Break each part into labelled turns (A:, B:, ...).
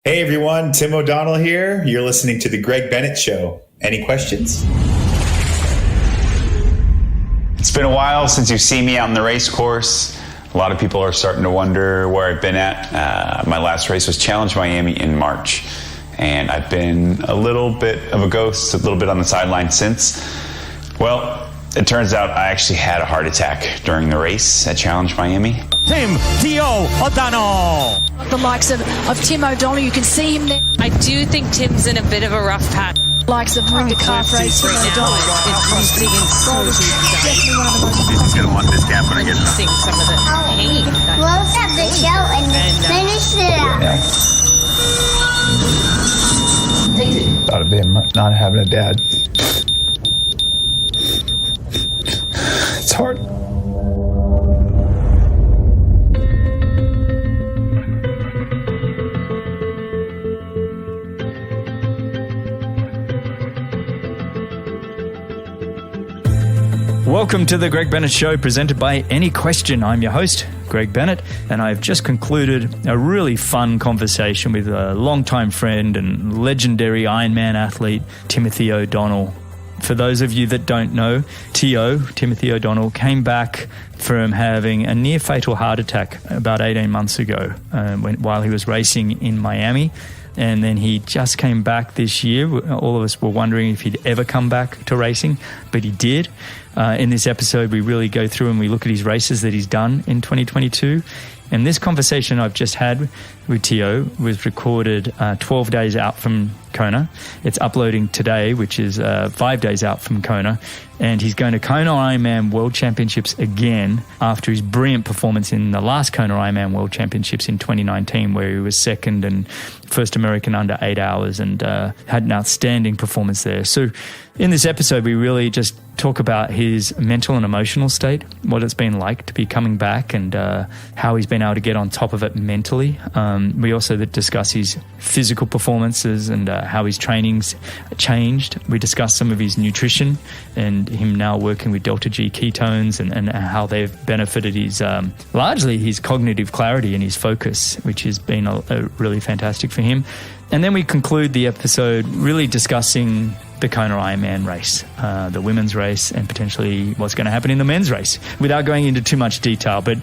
A: Hey everyone, Tim O'Donnell here. You're listening to The Greg Bennett Show. Any questions?
B: It's been a while since you've seen me out in the race course. A lot of people are starting to wonder where I've been at. My last race was Challenge Miami in March, and I've been a little bit of a ghost, a little bit on the sideline since. Well, it turns out I actually had a heart attack during the race at Challenge Miami.
C: Tim O'Donnell.
D: The likes of Tim O'Donnell, you can see him there.
E: I do think Tim's in a bit of a rough patch.
D: Likes of the calf race, Tim O'Donnell.
E: He's digging so deep.
D: Definitely one of the most.
B: He's going to want this gap when I get
E: He's seeing some of the pain.
F: Close up the show and finish it up.
A: Yeah. Thought of being not having a dad. It's hard.
C: Welcome to the Greg Bennett Show, presented by Any Question. I'm your host, Greg Bennett, and I've just concluded a really fun conversation with a longtime friend and legendary Ironman athlete, Timothy O'Donnell. For those of you that don't know, Timothy O'Donnell, came back from having a near-fatal heart attack about 18 months ago while he was racing in Miami. And then he just came back this year. All of us were wondering if he'd ever come back to racing, but he did. In this episode, we really go through and we look at his races that he's done in 2022. And this conversation I've just had with Tio was recorded 12 days out from Kona. It's uploading today, which is 5 days out from Kona. And he's going to Kona Ironman World Championships again after his brilliant performance in the last Kona Ironman World Championships in 2019, where he was second and first American under 8 hours and had an outstanding performance there. So in this episode, we really just talk about his mental and emotional state, what it's been like to be coming back, and how he's been able to get on top of it mentally. We also discuss his physical performances and how his training's changed. We discuss some of his nutrition and him now working with Delta G ketones and how they've benefited his largely his cognitive clarity and his focus, which has been a really fantastic for him. And then we conclude the episode really discussing the Kona Ironman race, the women's race, and potentially what's going to happen in the men's race, without going into too much detail. But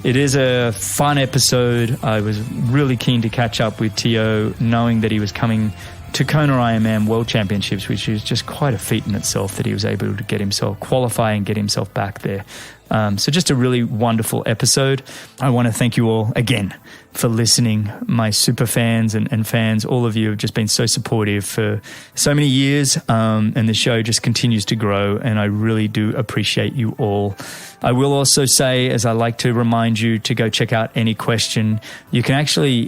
C: it is a fun episode. I was really keen to catch up with Tio, knowing that he was coming to Kona Ironman World Championships, which is just quite a feat in itself, that he was able to get himself qualify and get himself back there. So just a really wonderful episode. I want to thank you all again for listening. My super fans and fans, all of you have just been so supportive for so many years, and the show just continues to grow, and I really do appreciate you all. I will also say, as I like to remind you, to go check out Any Question. You can actually,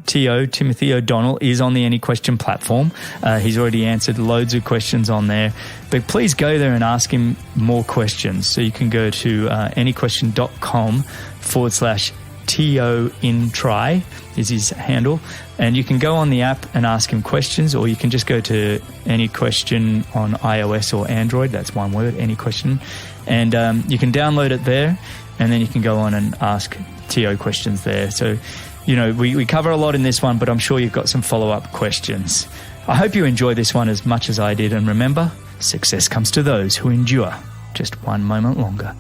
C: Timothy O'Donnell is on the Any Question platform. He's already answered loads of questions on there, but please go there and ask him more questions. So you can go to anyquestion.com/TOInTry is his handle. And you can go on the app and ask him questions, or you can just go to Any Question on iOS or Android. That's one word, Any Question. And you can download it there, and then you can go on and ask TO questions there. So, you know, we cover a lot in this one, but I'm sure you've got some follow-up questions. I hope you enjoy this one as much as I did. And remember, success comes to those who endure just one moment longer.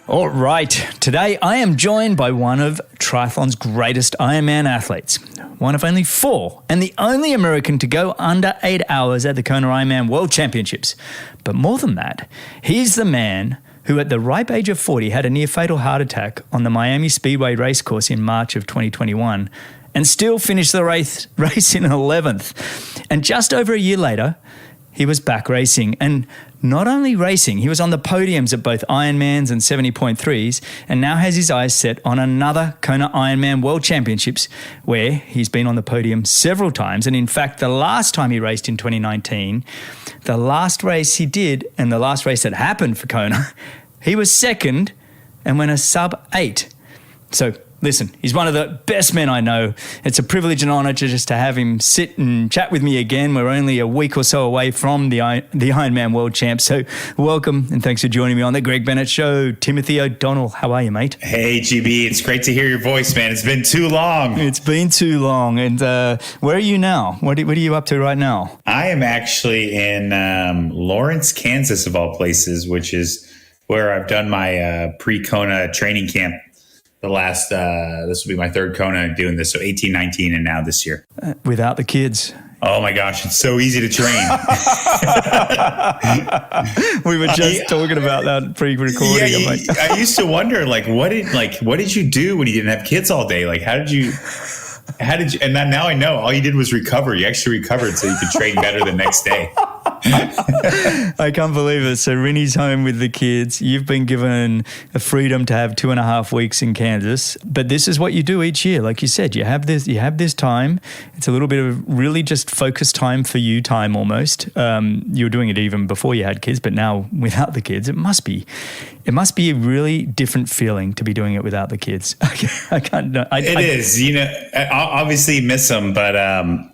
C: All right, today I am joined by one of triathlon's greatest Ironman athletes, one of only 4, and the only American to go under 8 hours at the Kona Ironman World Championships. But more than that, he's the man who at the ripe age of 40 had a near-fatal heart attack on the Miami Speedway racecourse in March of 2021 and still finished the race in 11th. And just over a year later, he was back racing, and not only racing, he was on the podiums at both Ironmans and 70.3s, and now has his eyes set on another Kona Ironman World Championships, where he's been on the podium several times. And in fact, the last time he raced in 2019, the last race he did, and the last race that happened for Kona, he was second and went a sub 8. So listen, he's one of the best men I know. It's a privilege and honor to have him sit and chat with me again. We're only a week or so away from the Ironman World Champs. So welcome and thanks for joining me on the Greg Bennett Show. Timothy O'Donnell, how are you, mate?
A: Hey, GB, it's great to hear your voice, man. It's been too long.
C: It's been too long. And where are you now? What are you up to right now?
A: I am actually in Lawrence, Kansas, of all places, which is where I've done my pre-Kona training camp. The last, this will be my third Kona doing this. So 18, 19, and now this year.
C: Without the kids.
A: Oh my gosh, it's so easy to train.
C: We were just talking about that pre-recording.
A: Yeah, I used to wonder, what did you do when you didn't have kids all day? How did you, and now I know all you did was recover. You actually recovered so you could train better the next day.
C: I can't believe it. So Rinny's home with the kids. You've been given the freedom to have 2.5 weeks in Kansas, but this is what you do each year. Like you said, you have this time. It's a little bit of really just focused time for you, time almost. You were doing it even before you had kids, but now without the kids, it must be a really different feeling to be doing it without the kids. I can't. It
A: is. Obviously miss them, but when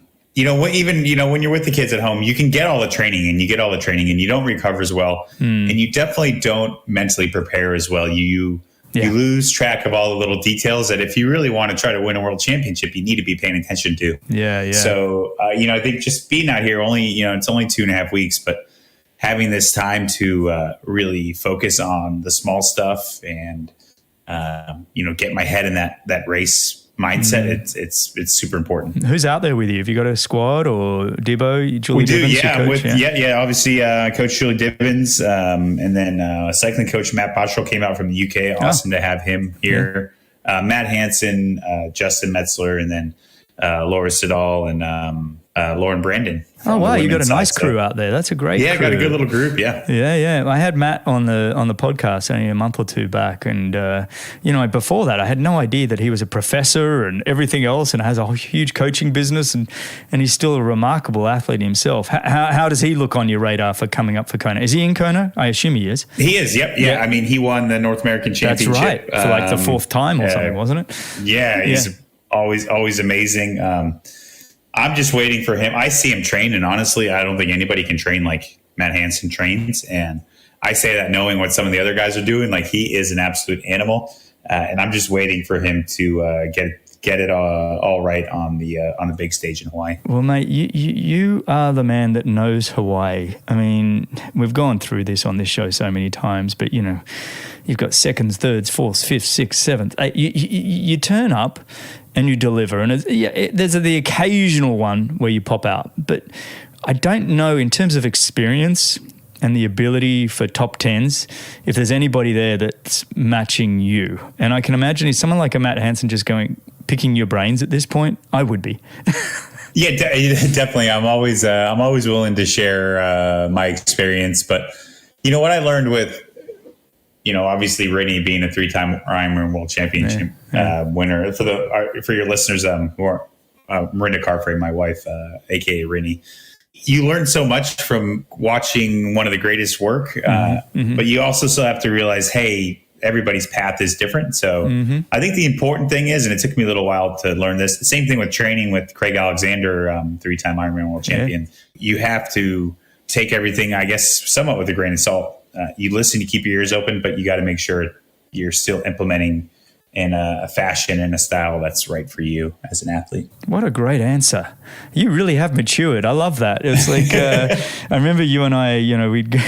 A: you're with the kids at home, you can get all the training and you don't recover as well. And you definitely don't mentally prepare as well. You lose track of all the little details that if you really want to try to win a world championship, you need to be paying attention to.
C: Yeah.
A: So, I think just being out here it's only 2.5 weeks, but having this time to really focus on the small stuff and, get my head in that race mindset, it's super important.
C: Who's out there with you? Have you got a squad or Dibbo? Julie
A: we do,
C: Divins,
A: yeah. Obviously, Coach Julie Divins, and then cycling coach Matt Bottrell came out from the UK. Awesome to have him here. Matt Hansen, Justin Metzler, and then Laura Siddall and Lauren Brandon.
C: Oh wow, you got a nice crew out there. That's a great crew.
A: Got a good little group. Yeah.
C: I had Matt on the podcast only a month or two back, and before that, I had no idea that he was a professor and everything else, and has a huge coaching business, and he's still a remarkable athlete himself. How does he look on your radar for coming up for Kona? Is he in Kona? I assume he is.
A: He is. Yep. Yeah. I mean, he won the North American Championship.
C: That's right, for the fourth time or something, wasn't it?
A: Yeah. He's always amazing. I'm just waiting for him. I see him train, and honestly, I don't think anybody can train like Matt Hansen trains. And I say that knowing what some of the other guys are doing. He is an absolute animal, and I'm just waiting for him to get it all right on the big stage in Hawaii.
C: Well, mate, you are the man that knows Hawaii. I mean, we've gone through this on this show so many times, but you've got seconds, thirds, fourths, fifths, sixths, sevenths. You turn up and you deliver. And there's the occasional one where you pop out. But I don't know, in terms of experience and the ability for top tens, if there's anybody there that's matching you. And I can imagine if someone like a Matt Hansen just picking your brains at this point, I would be.
A: Yeah, definitely. I'm always willing to share my experience. But what I learned with, obviously Rinny being a 3-time Ironman World Championship winner. For your listeners who are Marinda Carfrey, my wife, aka Rinny, you learn so much from watching one of the greatest work, but you also still have to realize, hey, everybody's path is different. So I think the important thing is, and it took me a little while to learn this, the same thing with training with Craig Alexander, 3-time Ironman World Champion. You have to take everything, I guess, somewhat with a grain of salt. You listen, you keep your ears open, but you got to make sure you're still implementing in a fashion and a style that's right for you as an athlete.
C: What a great answer. You really have matured. I love that. It's like, I remember you and I, we'd go,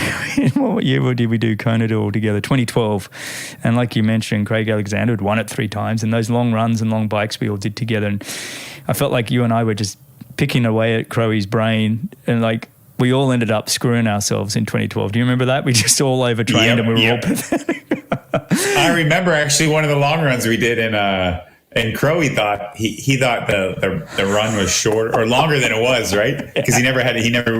C: what year did we do Kona all together? 2012. And like you mentioned, Craig Alexander had won it 3 times, and those long runs and long bikes we all did together. And I felt like you and I were just picking away at Crowy's brain, and we all ended up screwing ourselves in 2012. Do you remember that? We just all overtrained and we were all pathetic.
A: I remember actually one of the long runs we did and Crowy thought he thought the run was short or longer than it was, right? Because he never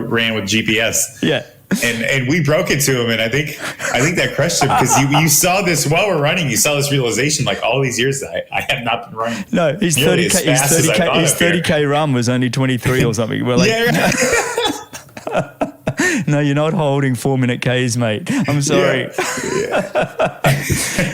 A: ran with GPS.
C: Yeah.
A: And we broke it to him, and I think that crushed him, because you saw this while we're running. You saw this realization, all these years I have not been running.
C: No, his 30K run was only 23 or something. We're like, No, you're not holding 4-minute Ks, mate. I'm sorry.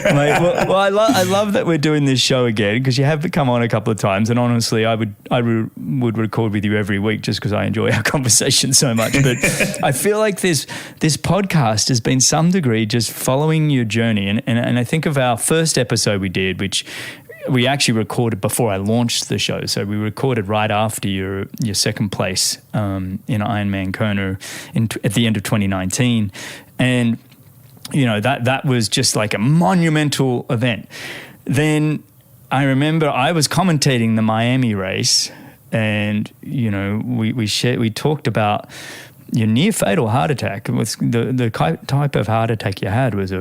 C: Mate, well, I love that we're doing this show again because you have come on a couple of times, and honestly, I would record with you every week just because I enjoy our conversation so much. But I feel like this podcast has been some degree just following your journey, and I think of our first episode we did, which we actually recorded before I launched the show. So we recorded right after your second place in Ironman Kona at the end of 2019. And, you know, that was just like a monumental event. Then I remember I was commentating the Miami race, and, you know, we talked about your near fatal heart attack. Was the type of heart attack you had was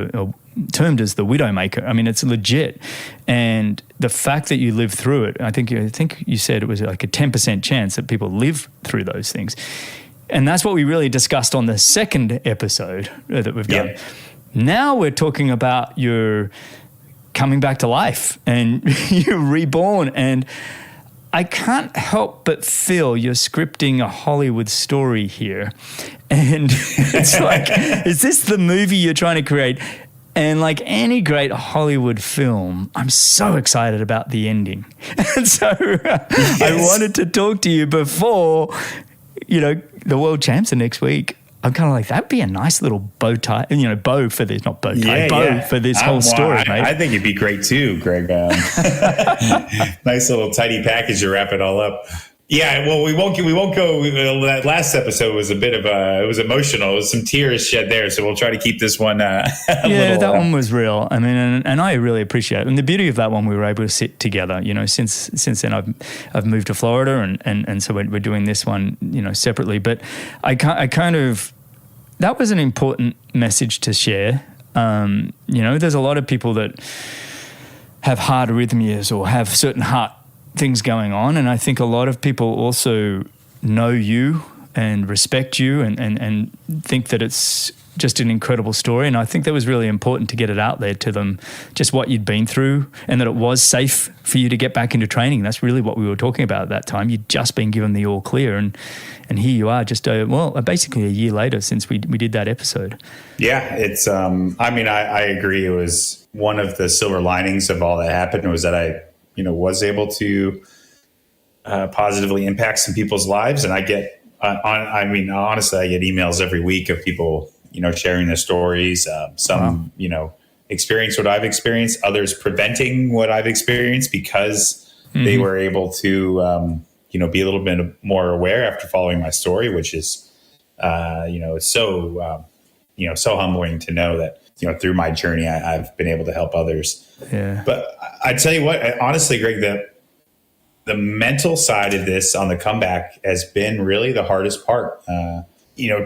C: termed as the widowmaker. I mean, it's legit. And the fact that you lived through it, I think you said it was like a 10% chance that people live through those things. And that's what we really discussed on the second episode that we've done. Yeah. Now we're talking about your coming back to life and you're reborn. And I can't help but feel you're scripting a Hollywood story here. And it's like, is this the movie you're trying to create? And like any great Hollywood film, I'm so excited about the ending. And so I wanted to talk to you before, you know, the World Champs are next week. I'm kind of like, that'd be a nice little bow tie, you know, bow for this, not bow tie, bow for this whole story, mate.
A: I think it'd be great too, Greg. Nice little tidy package to wrap it all up. Yeah, well, we won't go. That last episode was a bit of it was emotional. It was some tears shed there, so we'll try to keep this one. That
C: one was real. I mean, and I really appreciate it. And the beauty of that one, we were able to sit together. You know, since then I've moved to Florida, and so we're doing this one, you know, separately. But I kind of that was an important message to share. You know, there's a lot of people that have heart arrhythmias or have certain heart things going on, and I think a lot of people also know you and respect you and think that it's just an incredible story. And I think that was really important to get it out there to them, just what you'd been through and that it was safe for you to get back into training. That's really what we were talking about at that time. You'd just been given the all clear, and here you are just basically a year later since we did that episode.
A: Yeah, it's I mean, I agree. It was one of the silver linings of all that happened was that I was able to positively impact some people's lives. And I get, honestly, I get emails every week of people, sharing their stories. Some, experience what I've experienced, others preventing what I've experienced because they were able to, be a little bit more aware after following my story, which is, so humbling to know that, through my journey, I've been able to help others. Yeah. But I tell you what, honestly, Greg, the mental side of this on the comeback has been really the hardest part.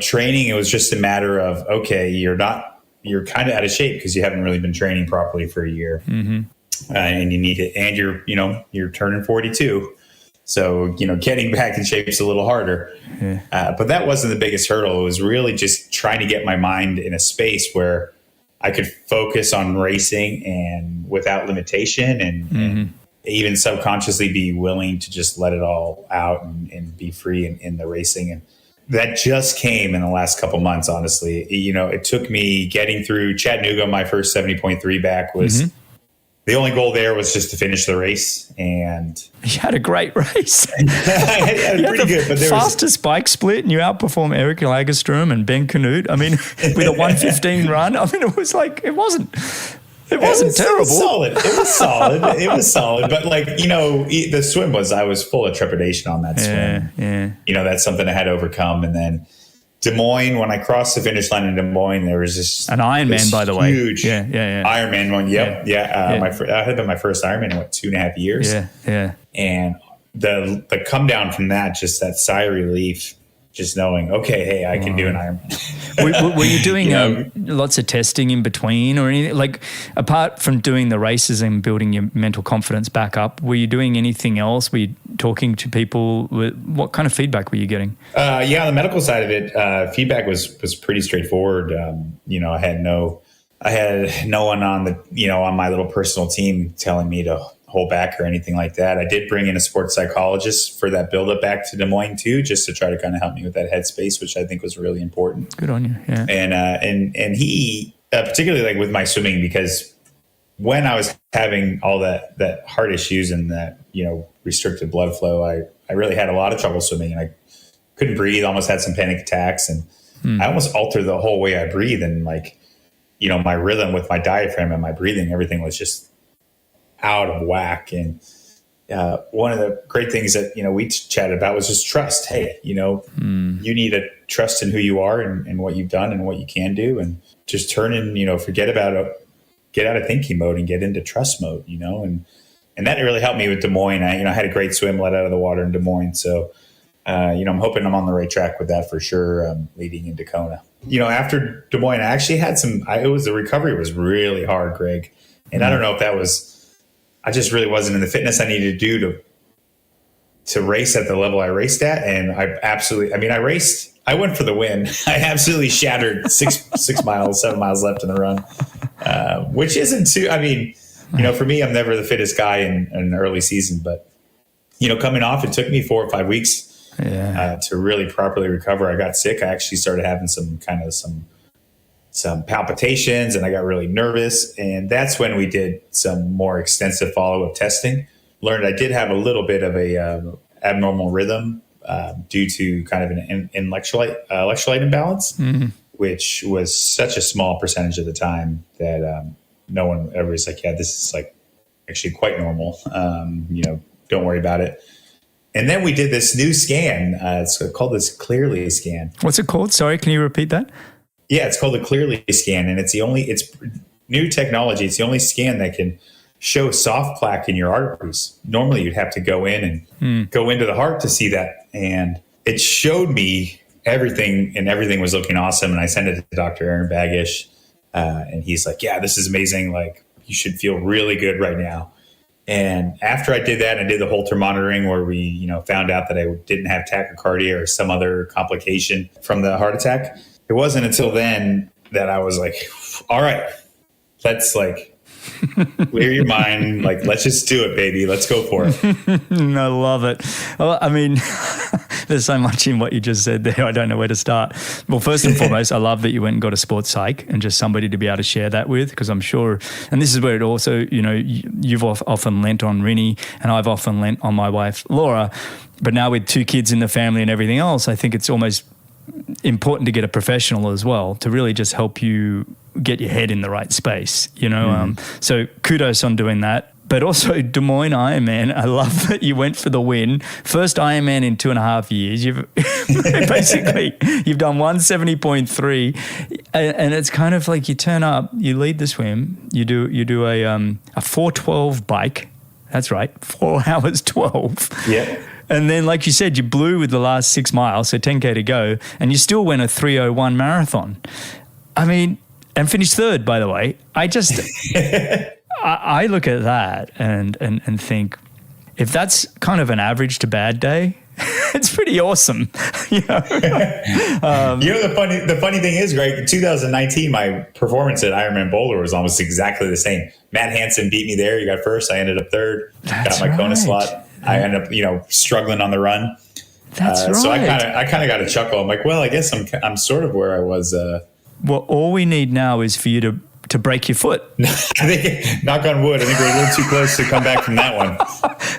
A: Training, it was just a matter of, okay, you're kind of out of shape because you haven't really been training properly for a year. Mm-hmm. And you need it. And you're turning 42. So, getting back in shape is a little harder. Yeah. But that wasn't the biggest hurdle. It was really just trying to get my mind in a space where I could focus on racing and without limitation and even subconsciously be willing to just let it all out and be free in the racing. And that just came in the last couple months, honestly. It took me getting through Chattanooga. My first 70.3 back was the only goal there was just to finish the race. And
C: you had a great race.
A: I had pretty good, but there
C: fastest bike split, and you outperformed Eric Lagerstrom and Ben Canute. I mean, with a 1:15 run. I mean, it was terrible.
A: It was solid. But the swim I was full of trepidation on that swim. Yeah. That's something I had to overcome. And then Des Moines, when I crossed the finish line in Des Moines, there was just
C: an Ironman, by the way.
A: Huge Ironman one. Yep. Yeah. I had been my first Ironman in 2.5 years.
C: Yeah.
A: And the come down from that, just that sigh of relief, just knowing, okay, hey, I can do an Ironman.
C: Were you doing lots of testing in between or anything? Like, apart from doing the races and building your mental confidence back up, were you doing anything else? Were you talking to people? What kind of feedback were you getting?
A: On the medical side of it, feedback was pretty straightforward. I had no one on on my little personal team telling me to hold back or anything like that. I did bring in a sports psychologist for that build up back to Des Moines too, just to try to kind of help me with that headspace, which I think was really important.
C: Good on you. Yeah.
A: And he, particularly like with my swimming, because when I was having all that heart issues and that, restricted blood flow, I really had a lot of trouble swimming, and I couldn't breathe, almost had some panic attacks, and I almost altered the whole way I breathe, and like, my rhythm with my diaphragm and my breathing, everything was just out of whack. And one of the great things that, we chatted about was just trust. Hey, you need to trust in who you are and what you've done and what you can do, and just turn in, get out of thinking mode and get into trust mode, and that really helped me with Des Moines. I had a great swim let out of the water in Des Moines. So, I'm hoping I'm on the right track with that for sure, leading into Kona. After Des Moines, I actually had the recovery was really hard, Greg. And I don't know if I just really wasn't in the fitness I needed to do to race at the level I raced at. And I went for the win. I absolutely shattered 6 miles, 7 miles left in the run, which isn't too, for me, I'm never the fittest guy in an early season, but, coming off, it took me 4 or 5 weeks to really properly recover. I got sick. I actually started having some palpitations, and I got really nervous. And that's when we did some more extensive follow-up testing. Learned I did have a little bit of a abnormal rhythm due to kind of an electrolyte imbalance, which was such a small percentage of the time that no one ever is like, yeah, this is like actually quite normal. Don't worry about it. And then we did this new scan. It's called this Clearly scan.
C: What's it called? Sorry, can you repeat that?
A: Yeah, it's called the Clearly scan, and it's new technology. It's the only scan that can show soft plaque in your arteries. Normally, you'd have to go in and go into the heart to see that, and it showed me everything, and everything was looking awesome. And I sent it to Dr. Aaron Bagish, and he's like, "Yeah, this is amazing. Like, you should feel really good right now." And after I did that, I did the Holter monitoring where we, found out that I didn't have tachycardia or some other complication from the heart attack. It wasn't until then that I was like, all right, let's clear your mind. Let's just do it, baby. Let's go for it.
C: I love it. Well, there's so much in what you just said there. I don't know where to start. Well, first and foremost, I love that you went and got a sports psych and just somebody to be able to share that with, because I'm sure, and this is where it also, you've often lent on Rinny, and I've often lent on my wife, Laura. But now with 2 kids in the family and everything else, I think it's almost important to get a professional as well to really just help you get your head in the right space, So kudos on doing that. But also Des Moines Ironman, I love that you went for the win. First Ironman in 2.5 years. You've done 170.3, and it's kind of like you turn up, you lead the swim, you do a 4:12 bike. That's right, 4 hours 12.
A: Yeah.
C: And then, like you said, you blew with the last 6 miles, so 10K to go, and you still went a 3:01 marathon. And finished third, by the way. I look at that and think, if that's kind of an average to bad day, it's pretty awesome.
A: The funny thing is, Greg, in 2019, my performance at Ironman Boulder was almost exactly the same. Matt Hansen beat me there. You got first. I ended up third.
C: That's
A: got my Kona
C: right.
A: slot. I ended up, struggling on the run.
C: That's right.
A: So I kind of got a chuckle. I'm like, well, I guess I'm sort of where I was.
C: Well, all we need now is for you to break your foot.
A: I think, knock on wood, I think we're a little too close to come back from that one.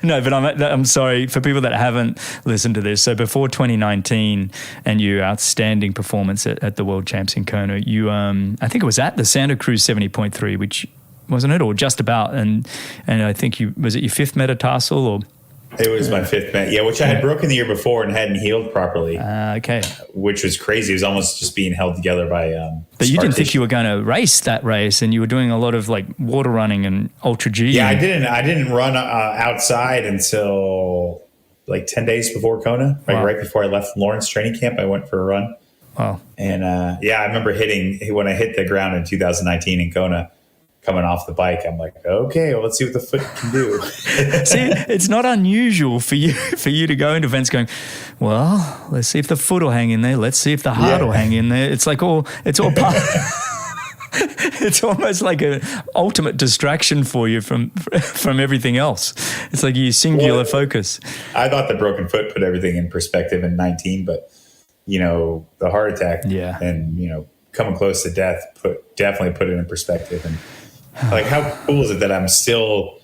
C: No, but I'm sorry for people that haven't listened to this. So before 2019 and your outstanding performance at the World Champs in Kona, you I think it was at the Santa Cruz 70.3, which wasn't it, or just about, and I think was it your 5th metatarsal or?
A: It was my 5th met, which I had broken the year before and hadn't healed properly.
C: Okay.
A: Which was crazy. It was almost just being held together by
C: But you didn't think you were going to race that race, and you were doing a lot of water running and ultra G.
A: Yeah, I didn't run outside until 10 days before Kona, right before I left Lawrence training camp. I went for a run.
C: Wow.
A: And I remember when I hit the ground in 2019 in Kona, coming off the bike, I'm like, okay, well, let's see what the foot can do.
C: See, it's not unusual for you to go into events going, well, let's see if the foot will hang in there. Let's see if the heart will hang in there. It's all part. It's almost like an ultimate distraction for you from everything else. It's like you singular focus.
A: I thought the broken foot put everything in perspective in 19, but the heart attack and coming close to death definitely put it in perspective. And like, how cool is it that I'm still,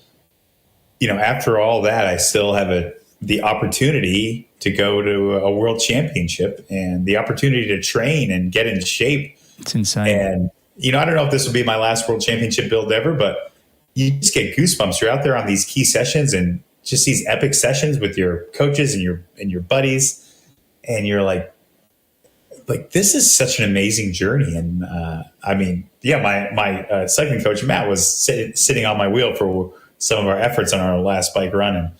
A: after all that, I still have the opportunity to go to a world championship and the opportunity to train and get in shape.
C: It's insane.
A: And, I don't know if this will be my last world championship build ever, but you just get goosebumps. You're out there on these key sessions and just these epic sessions with your coaches and your buddies. And you're like, this is such an amazing journey. And my cycling coach, Matt, was sitting on my wheel for some of our efforts on our last bike run. And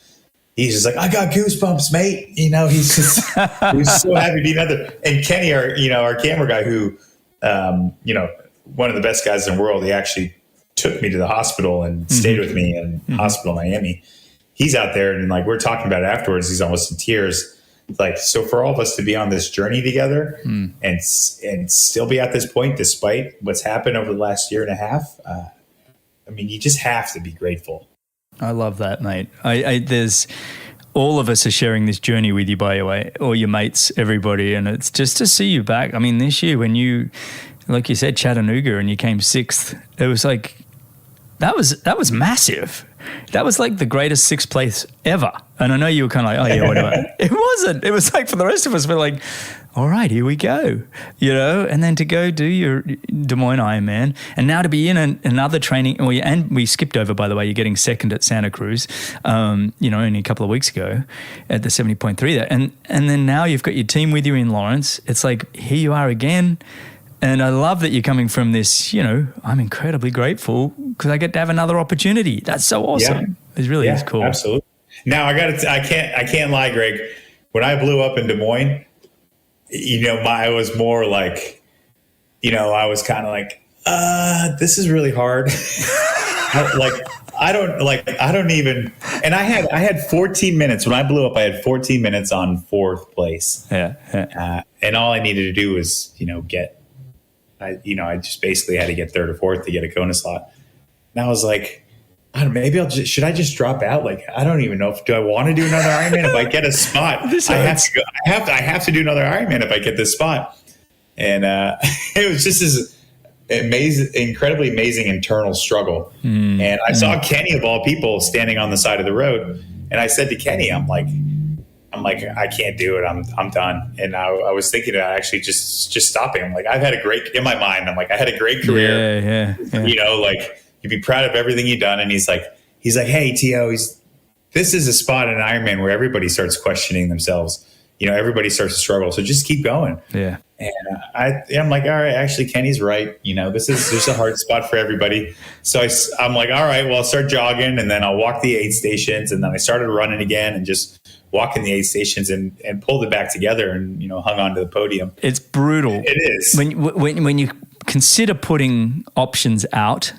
A: he's just like, I got goosebumps, mate. He's just, he was so happy to be another. And Kenny, our camera guy who, one of the best guys in the world, he actually took me to the hospital and stayed with me in hospital in Miami. He's out there and we're talking about it afterwards. He's almost in tears. So for all of us to be on this journey together and still be at this point, despite what's happened over the last year and a half, you just have to be grateful.
C: I love that, mate. There's all of us are sharing this journey with you, by the way, all your mates, everybody. And it's just to see you back. This year when you, like you said, Chattanooga, and you came 6th, it was like, that was massive. That was like the greatest 6th place ever. And I know you were kind of like, oh yeah, whatever. It wasn't. It was like for the rest of us, we're like, all right, here we go. And then to go do your Des Moines Ironman, and now to be in another training. And we skipped over, by the way, you're getting 2nd at Santa Cruz, only a couple of weeks ago at the 70.3 there. And then now you've got your team with you in Lawrence. It's like, here you are again. And I love that you're coming from this, I'm incredibly grateful because I get to have another opportunity. That's so awesome. Yeah. It really is cool.
A: Absolutely. Now I can't lie, Greg. When I blew up in Des Moines, I was more like, I was kind of like, this is really hard. I don't even, and I had 14 minutes when I blew up. I had 14 minutes on 4th place.
C: Yeah.
A: And all I needed to do was, I just basically had to get 3rd or 4th to get a Kona slot. And I was like, maybe should I just drop out? I don't even know do I want to do another Ironman? If I get a spot, I have to do another Ironman if I get this spot. And it was just this incredibly amazing internal struggle. And I saw Kenny of all people standing on the side of the road. And I said to Kenny, I'm like, I can't do it. I'm done. And I was thinking about actually just stopping. I'm like, I had a great career.
C: Yeah.
A: You'd be proud of everything you've done. And he's like, hey, T.O., this is a spot in Ironman where everybody starts questioning themselves. Everybody starts to struggle. So just keep going.
C: Yeah.
A: And I'm like, all right, actually, Kenny's right. This is just a hard spot for everybody. So I'm like, all right, well, I'll start jogging and then I'll walk the aid stations. And then I started running again and just walking the aid stations and pulled it back together and, hung on to the podium.
C: It's brutal.
A: It is.
C: When you consider putting options out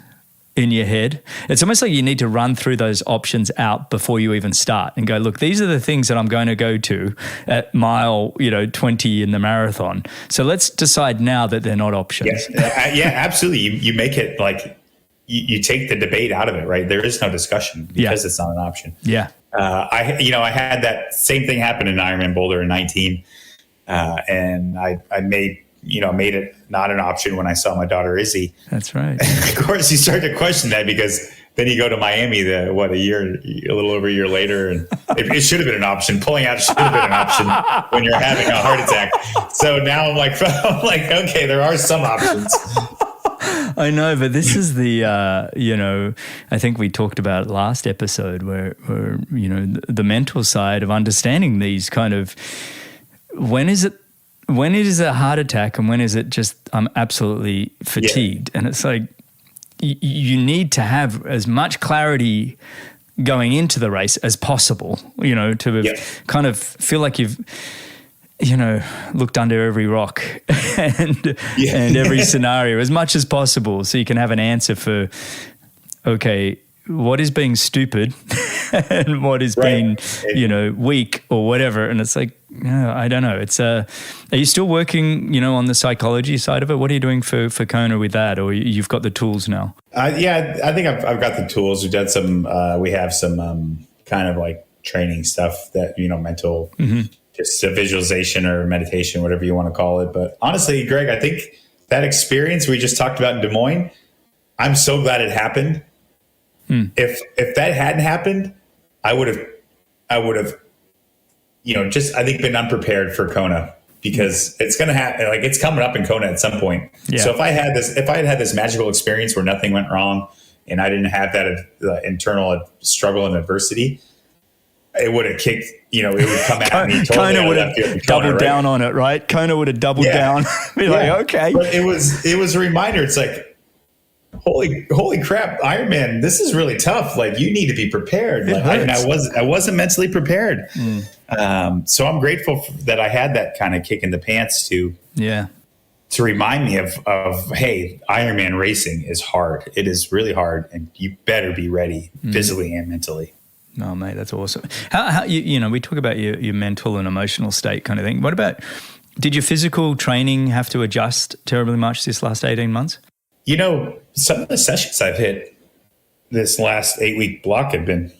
C: in your head, it's almost like you need to run through those options out before you even start and go, look, these are the things that I'm going to go to at mile 20 in the marathon. So let's decide now that they're not options.
A: Yeah, absolutely. You make it like you take the debate out of it, right? There is no discussion because it's not an option.
C: Yeah.
A: I had that same thing happen in Ironman Boulder in 19. And I made it not an option when I saw my daughter Izzy.
C: That's right.
A: Of course, you start to question that because then you go to Miami a little over a year later, and it should have been an option. Pulling out should have been an option when you're having a heart attack. So now I'm like, okay, there are some options.
C: I know, but this is the, I think we talked about it last episode where the mental side of understanding these kind of, when is it a heart attack and when is it just I'm absolutely fatigued? Yeah. And it's like you need to have as much clarity going into the race as possible, to kind of feel like you've, looked under every rock and every scenario as much as possible so you can have an answer for, okay, what is being stupid and what is being, weak or whatever. And it's like, I don't know. It's are you still working, on the psychology side of it? What are you doing for Kona with that, or you've got the tools now?
A: Yeah, I think I've got the tools. We've done some. We have some kind of like training stuff that mental, just a visualization or meditation, whatever you want to call it. But honestly, Greg, I think that experience we just talked about in Des Moines, I'm so glad it happened. If that hadn't happened, I would have, just I think been unprepared for Kona, because it's going to happen. Like, it's coming up in Kona at some point. Yeah. So if I had had this magical experience where nothing went wrong and I didn't have that internal struggle and adversity, it would have kicked, it would come at me. Totally.
C: Kona would have doubled down on it, right? Kona would have doubled down. Be like, okay.
A: But it was a reminder. It's like, holy crap, Ironman, this is really tough. Like, you need to be prepared. Like, I wasn't mentally prepared. So I'm grateful that I had that kind of kick in the pants to remind me of, hey, Ironman racing is hard. It is really hard, and you better be ready physically and mentally.
C: Oh, mate, that's awesome. How we talk about your mental and emotional state kind of thing. What about, did your physical training have to adjust terribly much this last 18 months?
A: Some of the sessions I've hit this last 8-week block have been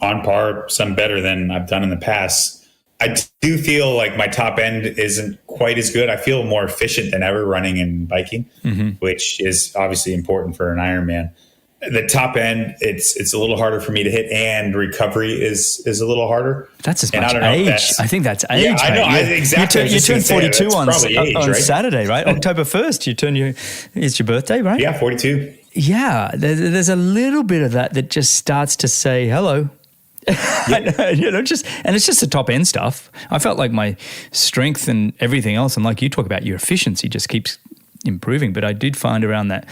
A: on par, some better than I've done in the past. I do feel like my top end isn't quite as good. I feel more efficient than ever running and biking, which is obviously important for an Ironman. The top end, it's a little harder for me to hit, and recovery is a little harder.
C: That's as much age. I think that's age. Yeah,
A: I know. Exactly.
C: You turn 42 on
A: right?
C: Saturday, right? October 1st, it's your birthday, right?
A: Yeah, 42.
C: Yeah, there's a little bit of that just starts to say hello. And it's just the top end stuff. I felt like my strength and everything else, and like you talk about, your efficiency just keeps improving. But I did find around that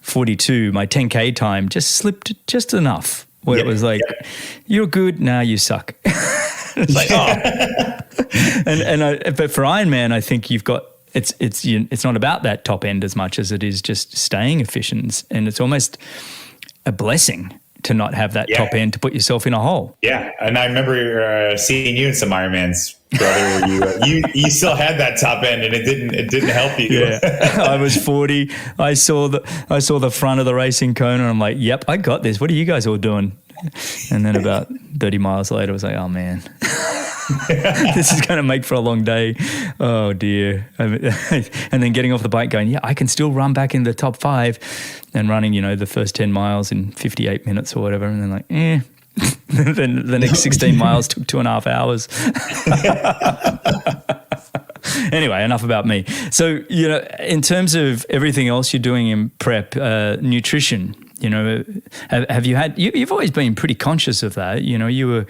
C: 42, my 10K time just slipped just enough where it was like, you're good, now you suck. It's like, but for Ironman, I think you've got, it's not about that top end as much as it is just staying efficient, and it's almost a blessing to not have that top end to put yourself in a hole. Yeah,
A: and I remember seeing you in some Ironmans, brother, where you still had that top end, and it didn't help you.
C: Yeah, I was 40. I saw the front of the racing Kona, and I'm like, yep, I got this. What are you guys all doing? And then about 30 miles later, I was like, oh man, this is going to make for a long day. Oh dear. And then getting off the bike going, I can still run back in the top 5, and running, the first 10 miles in 58 minutes or whatever. And then like, then the next 16 miles took 2.5 hours. Anyway, enough about me. So, in terms of everything else you're doing in prep, nutrition, have you had, you've always been pretty conscious of that. You were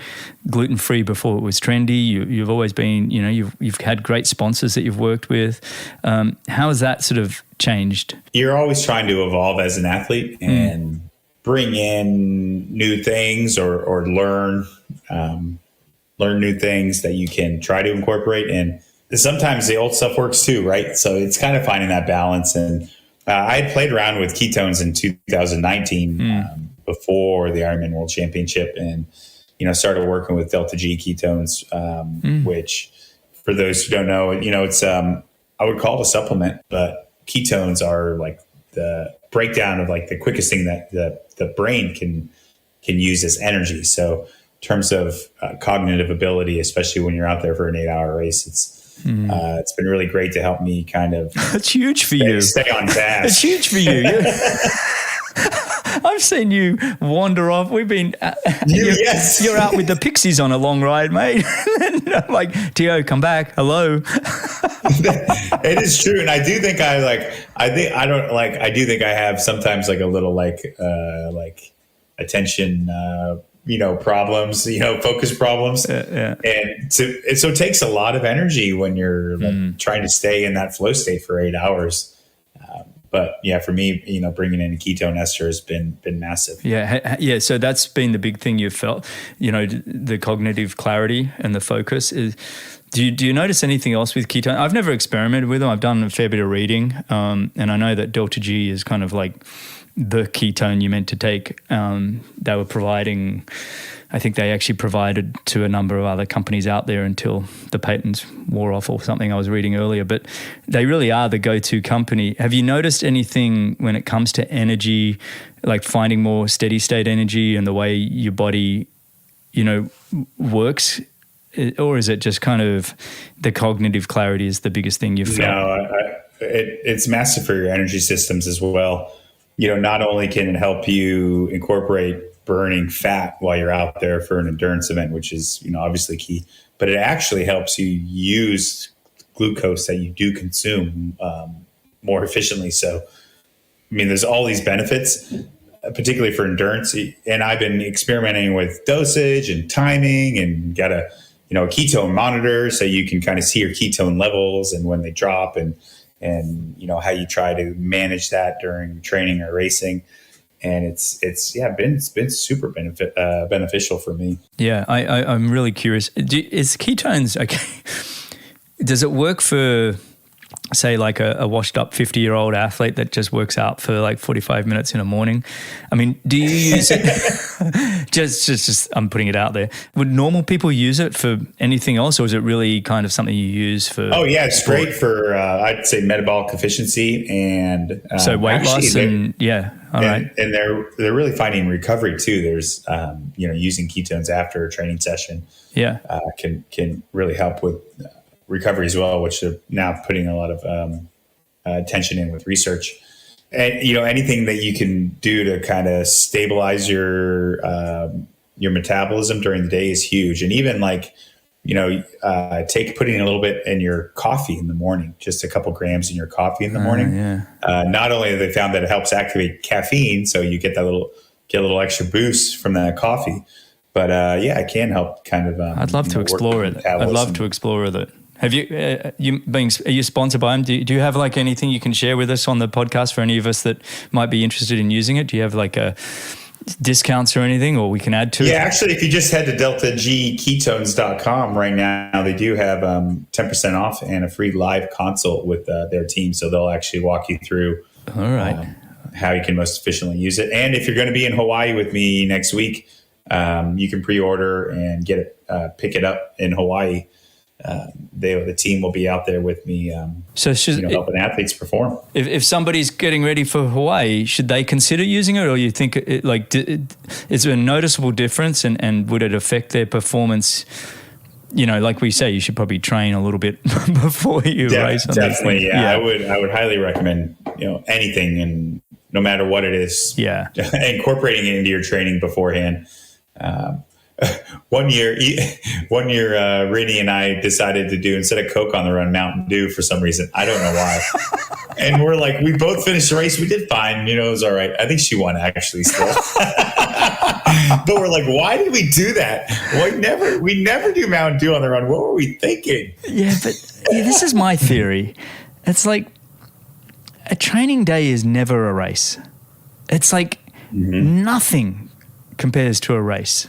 C: gluten-free before it was trendy. You've always been, you've had great sponsors that you've worked with. How has that sort of changed?
A: You're always trying to evolve as an athlete and bring in new things or learn new things that you can try to incorporate. And sometimes the old stuff works too, right? So it's kind of finding that balance. And I had played around with ketones in 2019 before the Ironman World Championship, and started working with Delta G ketones, which, for those who don't know, it's I would call it a supplement, but ketones are like the breakdown of like the quickest thing that the brain can use as energy. So in terms of cognitive ability, especially when you're out there for an 8-hour race, it's been really great to help me kind of.
C: That's huge for you.
A: Stay on task.
C: It's huge for you. I've seen you wander off. We've been. You're out with the Pixies on a long ride, mate. And I'm like, Tio, come back. Hello.
A: It is true, and I do think I do think I have sometimes like a little like attention. Problems, focus problems. And so it takes a lot of energy when you're trying to stay in that flow state for 8 hours. But for me, bringing in a ketone ester has been massive.
C: Yeah. So that's been the big thing you've felt, the cognitive clarity and the focus is. Do you notice anything else with ketone? I've never experimented with them. I've done a fair bit of reading. And I know that Delta G is kind of like the ketone you meant to take. They were providing, I think they actually provided to a number of other companies out there until the patents wore off or something I was reading earlier. But they really are the go-to company. Have you noticed anything when it comes to energy, like finding more steady state energy and the way your body, works? Or is it just kind of the cognitive clarity is the biggest thing you've felt?
A: No, it's massive for your energy systems as well. Not only can it help you incorporate burning fat while you're out there for an endurance event, which is, obviously key, but it actually helps you use glucose that you do consume more efficiently. So, there's all these benefits, particularly for endurance. And I've been experimenting with dosage and timing and got a ketone monitor so you can kind of see your ketone levels and when they drop and how you try to manage that during training or racing. And it's been super beneficial for me.
C: Yeah, I'm really curious. Is ketones okay? Does it work for, say, like a washed up 50-year-old athlete that just works out for like 45 minutes in the morning? Do you use it? just I'm putting it out there. Would normal people use it for anything else, or is it really kind of something you use for?
A: Oh yeah, it's great for I'd say metabolic efficiency and
C: so weight loss and all right.
A: And they're really finding recovery too. There's using ketones after a training session.
C: Yeah,
A: can really help with recovery as well, which they're now putting a lot of attention in with research. And anything that you can do to kind of stabilize your metabolism during the day is huge. And even putting a little bit in your coffee in the morning, just a couple grams in your coffee in the morning. Not only have they found that it helps activate caffeine, so you get a little extra boost from that coffee, but it can help kind of.
C: I'd love to explore it. I'd love to explore it. Have you are you sponsored by them? Do you have like anything you can share with us on the podcast for any of us that might be interested in using it? Do you have like a discounts or anything, or we can add to it?
A: Yeah, actually, if you just head to deltagketones.com right now, they do have 10% off and a free live consult with their team. So they'll actually walk you through
C: all right
A: how you can most efficiently use it. And if you're going to be in Hawaii with me next week, you can pre-order and get it, pick it up in Hawaii. The team will be out there with me, helping athletes perform.
C: If somebody's getting ready for Hawaii, should they consider using it, or you think is there a noticeable difference, and would it affect their performance? Like we say, you should probably train a little bit before you race.
A: Definitely, yeah. I would highly recommend anything, and no matter what it is, incorporating it into your training beforehand. One year, Rini and I decided to do, instead of Coke on the run, Mountain Dew for some reason. I don't know why. And we're like, we both finished the race. We did fine. It was all right. I think she won actually still. But we're like, why did we do that? We never do Mountain Dew on the run. What were we thinking?
C: Yeah, but this is my theory. It's like a training day is never a race. It's like nothing compares to a race.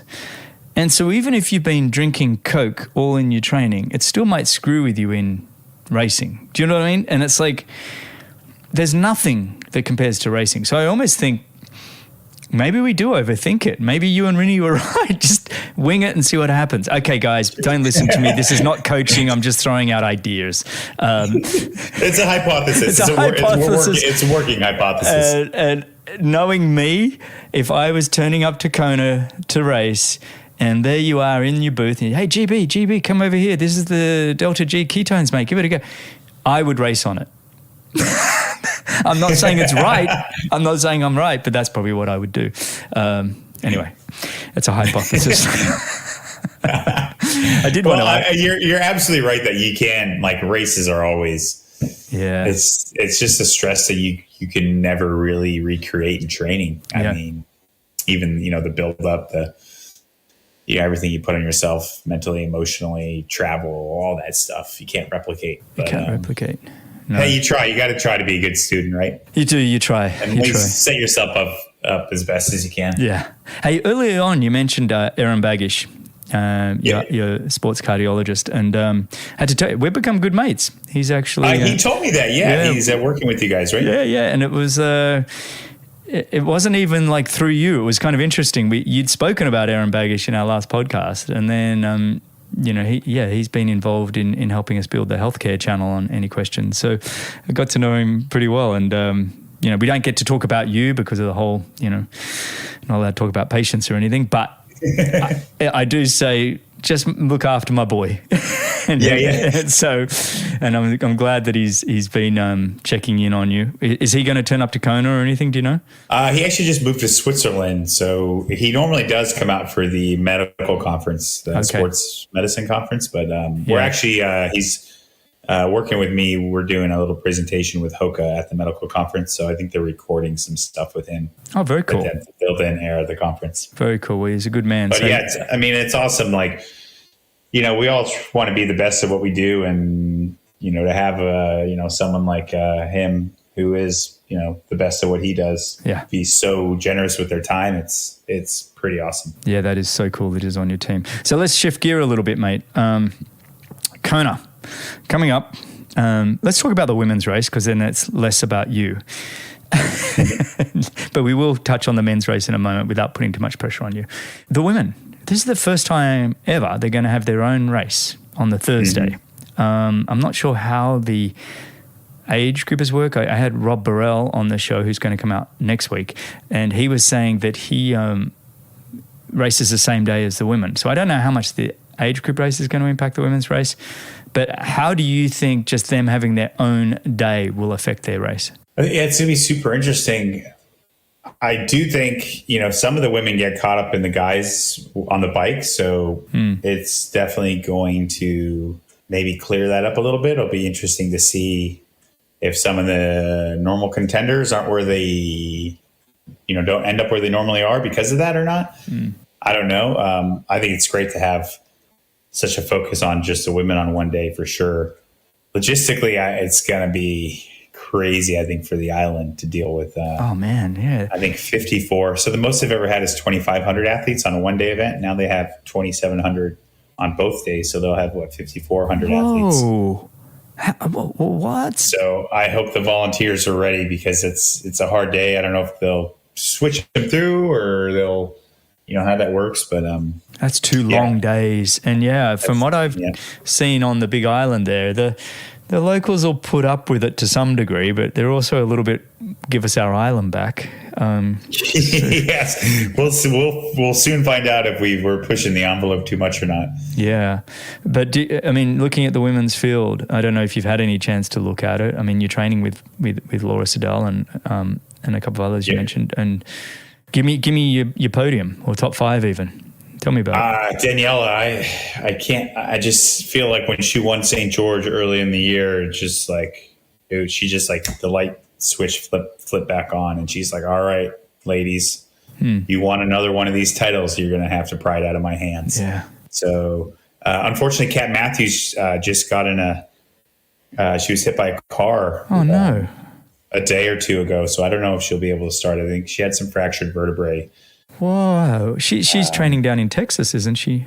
C: And so even if you've been drinking Coke all in your training, it still might screw with you in racing. Do you know what I mean? And it's like there's nothing that compares to racing. So I almost think maybe we do overthink it. Maybe you and Rini were right. Just wing it and see what happens. Okay, guys, don't listen to me. This is not coaching. I'm just throwing out ideas.
A: It's a hypothesis. It's a working hypothesis.
C: And knowing me, if I was turning up to Kona to race, and there you are in your booth, and hey, GB, come over here. This is the Delta G ketones, mate. Give it a go. I would race on it. I'm not saying it's right. I'm not saying I'm right, but that's probably what I would do. Anyway, it's a hypothesis. I did want to.
A: You're absolutely right that you can, races are always.
C: Yeah.
A: It's just a stress that you can never really recreate in training. I mean, even, the build up, everything you put on yourself mentally, emotionally, travel, all that stuff, you can't replicate. But,
C: you can't replicate. No.
A: Hey, you try. You got to try to be a good student, right?
C: You do. You try.
A: And set yourself up as best as you can.
C: Yeah. Hey, earlier on, you mentioned Aaron Baggish, your sports cardiologist, and I had to tell you, we've become good mates. He's actually...
A: he told me that, he's working with you guys, right?
C: Yeah, and it was... it wasn't even like through you. It was kind of interesting. You'd spoken about Aaron Bagish in our last podcast, and then he's been involved in helping us build the healthcare channel on Any Questions. So I got to know him pretty well, and we don't get to talk about you because of the whole, not allowed to talk about patients or anything, but I do say, just look after my boy. And so, and I'm glad that he's been checking in on you. Is he going to turn up to Kona or anything? Do you know?
A: He actually just moved to Switzerland, so he normally does come out for the medical conference, the sports medicine conference. But we're actually he's working with me. We're doing a little presentation with Hoka at the medical conference, so I think they're recording some stuff with him.
C: Oh, very cool.
A: To build in air at the conference.
C: Very cool. Well, he's a good man.
A: But it's awesome. Like, we all want to be the best at what we do, and to have someone like him who is the best at what he does, be so generous with their time. It's pretty awesome. Yeah,
C: that is so cool that he's on your team. So let's shift gear a little bit, mate. Kona coming up. Let's talk about the women's race, because then it's less about you. But we will touch on the men's race in a moment without putting too much pressure on you. The women. This is the first time ever they're going to have their own race on the Thursday. Mm-hmm. I'm not sure how the age groupers work. I had Rob Burrell on the show, who's going to come out next week, and he was saying that he races the same day as the women. So I don't know how much the age group race is going to impact the women's race, but how do you think just them having their own day will affect their race?
A: Yeah, it's going to be super interesting. I do think, some of the women get caught up in the guys on the bike. So it's definitely going to maybe clear that up a little bit. It'll be interesting to see if some of the normal contenders aren't where they, don't end up where they normally are because of that or not. I don't know. I think it's great to have such a focus on just the women on one day for sure. Logistically, it's going to be crazy, I think, for the island to deal with. I think 54. So the most they've ever had is 2,500 athletes on a one-day event. Now they have 2,700 on both days. So they'll have, 5,400 athletes.
C: What?
A: So I hope the volunteers are ready, because it's a hard day. I don't know if they'll switch them through or they'll, how that works. But
C: that's 2 long days. And from what I've seen on the Big Island there, the locals will put up with it to some degree, but they're also a little bit give us our island back.
A: Yes, we'll soon find out if we're pushing the envelope too much or not.
C: Yeah, but looking at the women's field, I don't know if you've had any chance to look at it. I mean, you're training with Laura Siddell and a couple of others you mentioned, and give me your podium or top 5 even. Tell me about it.
A: Daniela, I can't. I just feel like when she won St. George early in the year, it's just she just the light switch flip back on, and she's like, "All right, ladies, you want another one of these titles? You're going to have to pry it out of my hands."
C: Yeah.
A: So unfortunately, Kat Matthews just got she was hit by a car.
C: Oh no.
A: A day or two ago, so I don't know if she'll be able to start. I think she had some fractured vertebrae.
C: Whoa, she's training down in Texas, isn't she?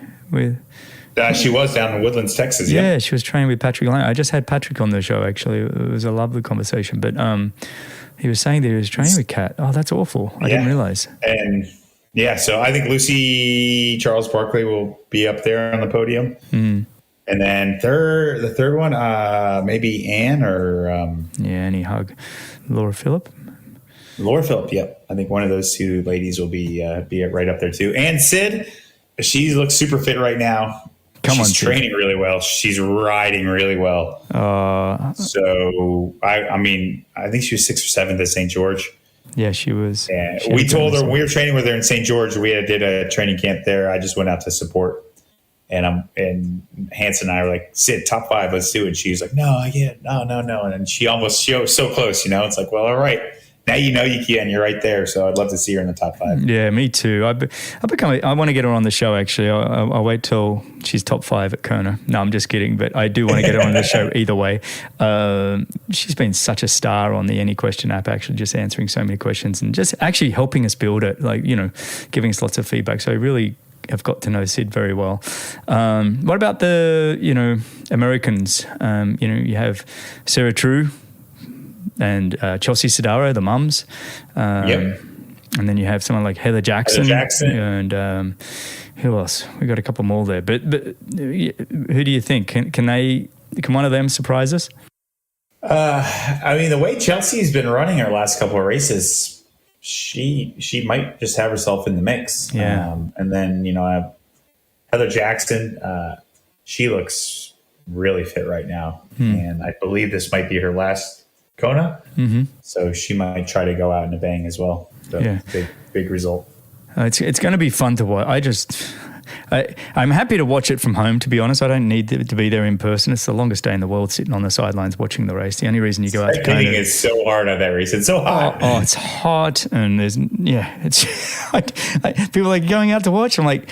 A: She was down in Woodlands, Texas.
C: Yeah, she was training with Patrick Lang. I just had Patrick on the show, actually. It was a lovely conversation. But he was saying that he was training with Kat. Oh, that's awful. I didn't realize.
A: And so I think Lucy Charles Barkley will be up there on the podium. And then the third one, maybe Anne or
C: Annie Hug, Laura Phillip.
A: Yep. I think one of those 2 ladies will be right up there too. And Sid, she looks super fit right now. She's training really well. She's riding really well. So I think she was 6th or 7th at St. George.
C: Yeah, she was.
A: And we told her we were training with her in St. George. We did a training camp there. I just went out to support. And Hanson and I were like, Sid, top 5, let's do it. And she was like, no. And she almost was so close, It's like, well, all right. Now you can. You're right there. So I'd love to see her in the top 5.
C: Yeah, me too. I want to get her on the show, actually. I'll wait till she's top 5 at Kona. No, I'm just kidding. But I do want to get her on the show either way. She's been such a star on the Any Question app, actually, just answering so many questions and just actually helping us build it, giving us lots of feedback. So I really have got to know Sid very well. What about the, Americans? You have Sarah True, and Chelsea Sodaro, the mums.
A: Yep.
C: And then you have someone like Heather Jackson. And who else? We got a couple more there. But who do you think? Can one of them surprise us?
A: I mean, the way Chelsea's been running her last couple of races, she might just have herself in the mix.
C: Yeah.
A: And then, Heather Jackson, she looks really fit right now. And I believe this might be her last Kona. Mm-hmm. So she might try to go out in a bang as well. So big result.
C: It's going to be fun to watch. I'm happy to watch it from home, to be honest. I don't need to be there in person. It's the longest day in the world sitting on the sidelines watching the race. The only reason you go out to Kona...
A: It's so hard on that race. It's so hot.
C: Oh, it's hot. And it's... people are like, going out to watch? I'm like,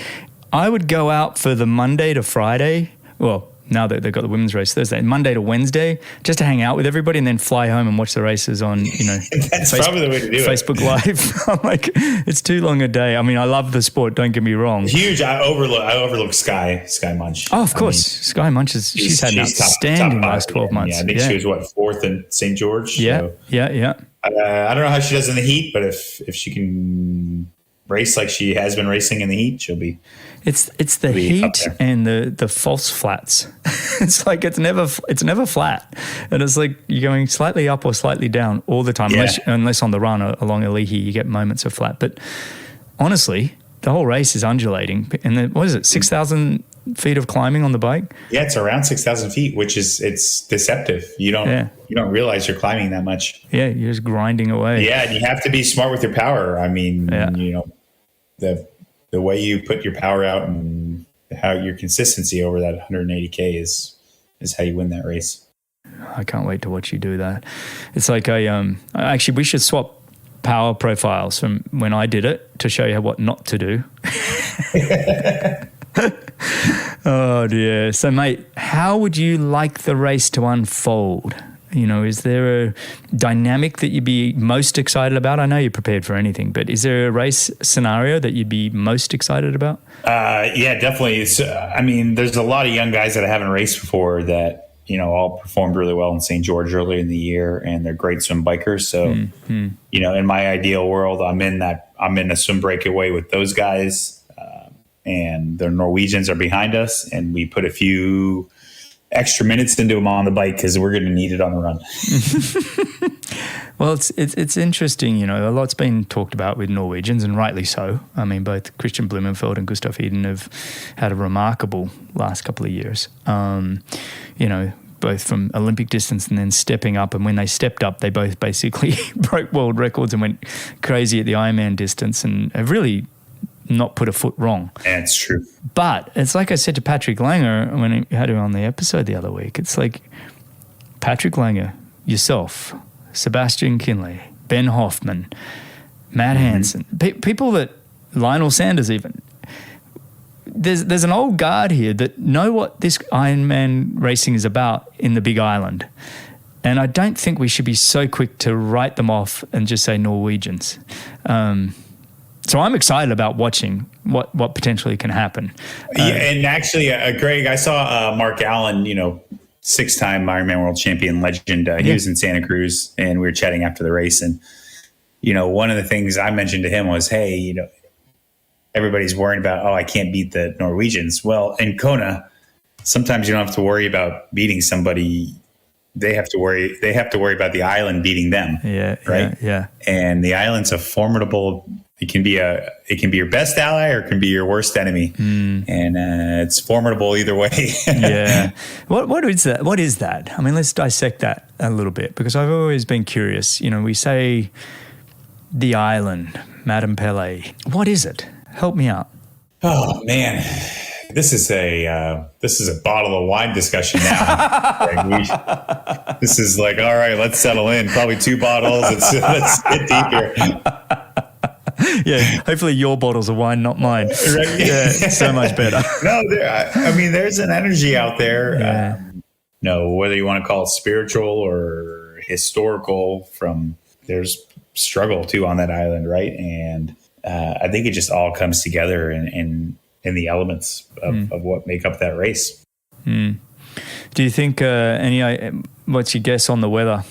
C: I would go out for the Monday to Friday. Well, now that they've got the women's race Thursday, Monday to Wednesday, just to hang out with everybody and then fly home and watch the races on,
A: That's probably the way to do
C: Facebook Live. I'm like, it's too long a day. I mean, I love the sport, don't get me wrong.
A: Huge. I overlook Sky Munch.
C: Oh, of course. Sky Munch she's had an outstanding last 12 months.
A: Yeah, I think she was fourth in St. George.
C: Yeah,
A: so.
C: yeah.
A: I don't know how she does in the heat, but if she can race like she has been racing in the heat, she'll be...
C: It's the heat and the false flats. It's like it's never flat, and it's like you're going slightly up or slightly down all the time.
A: Yeah.
C: Unless on the run along Alihi you get moments of flat. But honestly, the whole race is undulating. And then, what is it? 6,000 feet of climbing on the bike.
A: Yeah, it's around 6,000 feet, which it's deceptive. You don't realize you're climbing that much.
C: Yeah, you're just grinding away.
A: Yeah, and you have to be smart with your power. I mean, the way you put your power out and how your consistency over that 180K is how you win that race.
C: I can't wait to watch you do that. It's like actually we should swap power profiles from when I did it to show you what not to do. Oh dear. So mate, how would you like the race to unfold? Is there a dynamic that you'd be most excited about? I know you're prepared for anything, but is there a race scenario that you'd be most excited about?
A: Yeah, definitely. There's a lot of young guys that I haven't raced before that, all performed really well in St. George earlier in the year, and they're great swim bikers. So, in my ideal world, I'm in a swim breakaway with those guys, and the Norwegians are behind us, and we put a few extra minutes into them on the bike because we're going to need it on the run.
C: Well, it's interesting. A lot's been talked about with Norwegians, and rightly so. I mean, both Christian Blumenfeld and Gustav Iden have had a remarkable last couple of years. Both from Olympic distance and then stepping up. And when they stepped up, they both basically broke world records and went crazy at the Ironman distance and have really not put a foot wrong.
A: That's true.
C: But it's like I said to Patrick Langer when he had him on the episode the other week. It's like Patrick Langer, yourself, Sebastian Kinley, Ben Hoffman, Matt Hansen, people that Lionel Sanders even. There's an old guard here that know what this Ironman racing is about in the Big Island. And I don't think we should be so quick to write them off and just say Norwegians. So I'm excited about watching what potentially can happen.
A: And actually, Greg, I saw Mark Allen, 6-time Ironman World Champion legend. He was in Santa Cruz, and we were chatting after the race. And, one of the things I mentioned to him was, hey, everybody's worrying about, I can't beat the Norwegians. Well, in Kona, sometimes you don't have to worry about beating somebody. They have to worry about the island beating them. Yeah. Right.
C: Yeah.
A: And the island's a formidable. It can be your best ally or it can be your worst enemy, and it's formidable either way.
C: Yeah. What is that? What is that? I mean, let's dissect that a little bit because I've always been curious. We say the island, Madame Pele. What is it? Help me out.
A: Oh man, this is a bottle of wine discussion now. This is like, all right, let's settle in. Probably 2 bottles. Let's get deep here.
C: Yeah, hopefully your bottles of wine, not mine. Right? Yeah, so much better.
A: No, there's an energy out there.
C: Yeah.
A: Whether you want to call it spiritual or historical, there's struggle too on that island, right? And I think it just all comes together in the elements of what make up that race.
C: Do you think what's your guess on the weather?